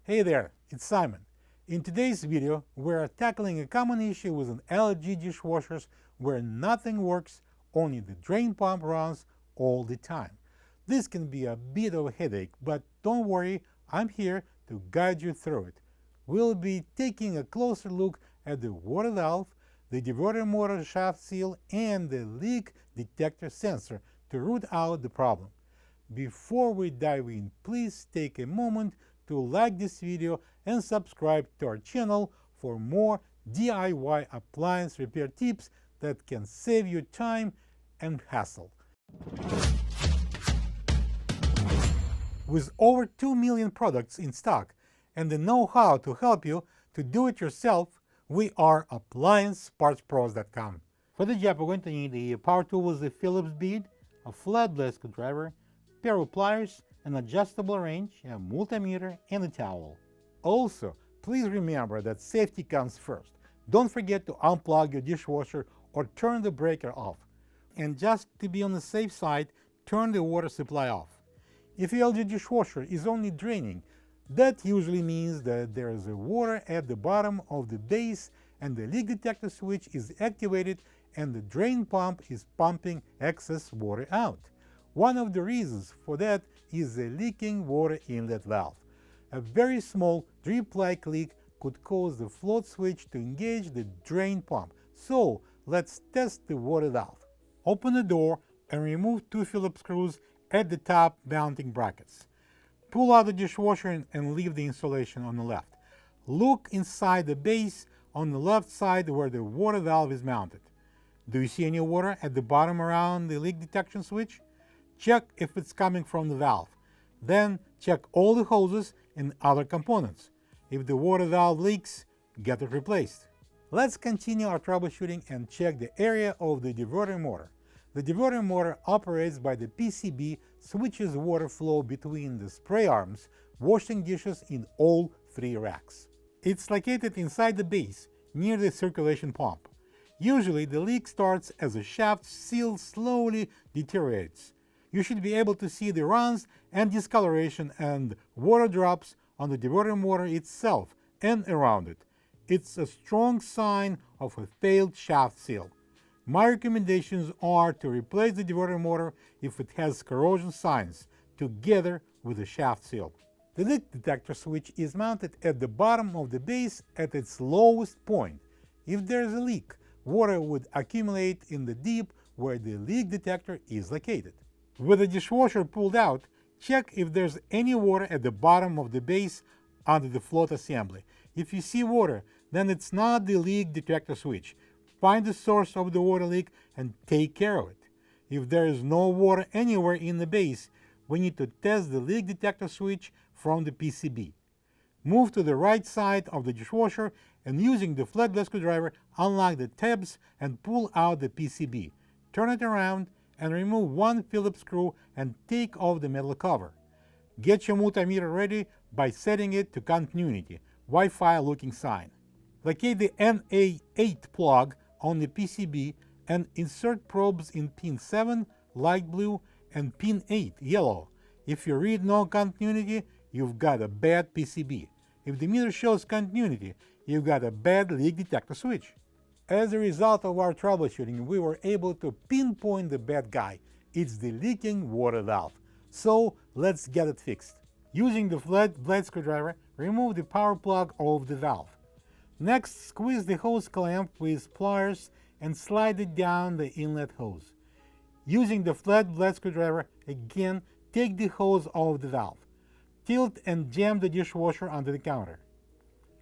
Hey there, it's Simon. In today's video, we're tackling a common issue with an LG dishwashers where nothing works, only the drain pump runs all the time. This can be a bit of a headache, but don't worry, I'm here to guide you through it. We'll be taking a closer look at the water valve, the diverter motor shaft seal, and the leak detector sensor to root out the problem. Before we dive in, please take a moment to like this video and subscribe to our channel for more DIY appliance repair tips that can save you time and hassle. With over 2 million products in stock and the know-how to help you to do it yourself, we are AppliancePartsPros.com. For the job, we're going to need a power tool with a Phillips bead, a flat blade screwdriver, pair of pliers, an adjustable wrench, a multimeter, and a towel. Also, please remember that safety comes first. Don't forget to unplug your dishwasher or turn the breaker off. And just to be on the safe side, turn the water supply off. If your LG dishwasher is only draining, that usually means that there is a water at the bottom of the base and the leak detector switch is activated and the drain pump is pumping excess water out. One of the reasons for that is a leaking water inlet valve. A very small drip-like leak could cause the float switch to engage the drain pump. So let's test the water valve. Open the door and remove 2 Phillips screws at the top mounting brackets. Pull out the dishwasher and leave the insulation on the left. Look inside the base on the left side where the water valve is mounted. Do you see any water at the bottom around the leak detection switch? Check if it's coming from the valve. Then check all the hoses and other components. If the water valve leaks, get it replaced. Let's continue our troubleshooting and check the area of the diverter motor. The diverter motor operates by the PCB, switches water flow between the spray arms, washing dishes in all 3 racks. It's located inside the base, near the circulation pump. Usually the leak starts as the shaft seal slowly deteriorates. You should be able to see the runs and discoloration and water drops on the diverter motor itself and around it. It's a strong sign of a failed shaft seal. My recommendations are to replace the diverter motor if it has corrosion signs, together with the shaft seal. The leak detector switch is mounted at the bottom of the base at its lowest point. If there is a leak, water would accumulate in the dip where the leak detector is located. With the dishwasher pulled out, check if there's any water at the bottom of the base under the float assembly. If you see water, then it's not the leak detector switch. Find the source of the water leak and take care of it. If there is no water anywhere in the base, we need to test the leak detector switch from the PCB. Move to the right side of the dishwasher and using the flat blade screwdriver, unlock the tabs and pull out the PCB. Turn it around and remove 1 Phillips screw and take off the metal cover. Get your multimeter ready by setting it to continuity, Wi-Fi looking sign. Locate the NA8 plug on the PCB and insert probes in pin 7, light blue, and pin 8, yellow. If you read no continuity, you've got a bad PCB. If the meter shows continuity, you've got a bad leak detector switch. As a result of our troubleshooting, we were able to pinpoint the bad guy. It's the leaking water valve. So let's get it fixed. Using the flat blade screwdriver, remove the power plug of the valve. Next, squeeze the hose clamp with pliers and slide it down the inlet hose. Using the flat blade screwdriver, again, take the hose off the valve. Tilt and jam the dishwasher under the counter.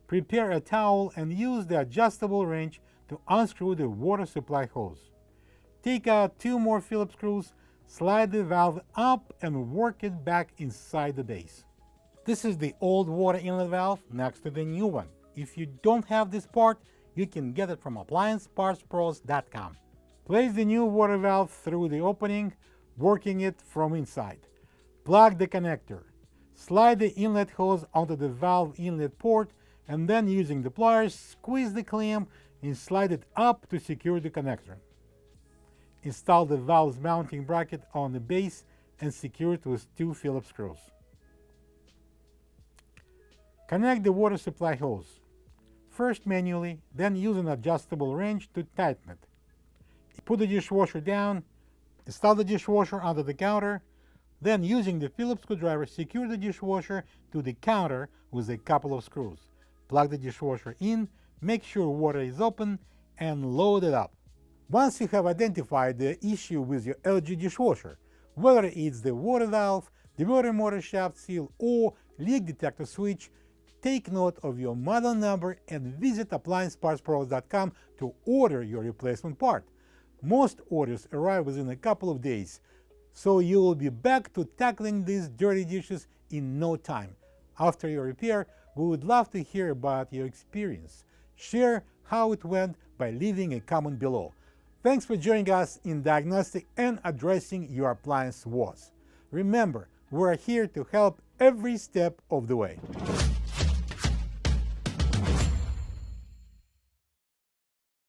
Prepare a towel and use the adjustable wrench to unscrew the water supply hose. Take out 2 more Phillips screws, slide the valve up and work it back inside the base. This is the old water inlet valve next to the new one. If you don't have this part, you can get it from AppliancePartsPros.com. Place the new water valve through the opening, working it from inside. Plug the connector. Slide the inlet hose onto the valve inlet port and then using the pliers, squeeze the clamp and slide it up to secure the connector. Install the valve's mounting bracket on the base and secure it with 2 Phillips screws. Connect the water supply hose. First manually, then use an adjustable wrench to tighten it. Put the dishwasher down, install the dishwasher under the counter, then using the Phillips screwdriver secure the dishwasher to the counter with a couple of screws. Plug the dishwasher in, make sure water is open, and load it up. Once you have identified the issue with your LG dishwasher, whether it's the water valve, diverter motor shaft seal, or leak detector switch, take note of your model number and visit appliancepartspros.com to order your replacement part. Most orders arrive within a couple of days, so you will be back to tackling these dirty dishes in no time. After your repair, we would love to hear about your experience. Share how it went by leaving a comment below. Thanks for joining us in diagnosing and addressing your appliance woes. Remember, we're here to help every step of the way.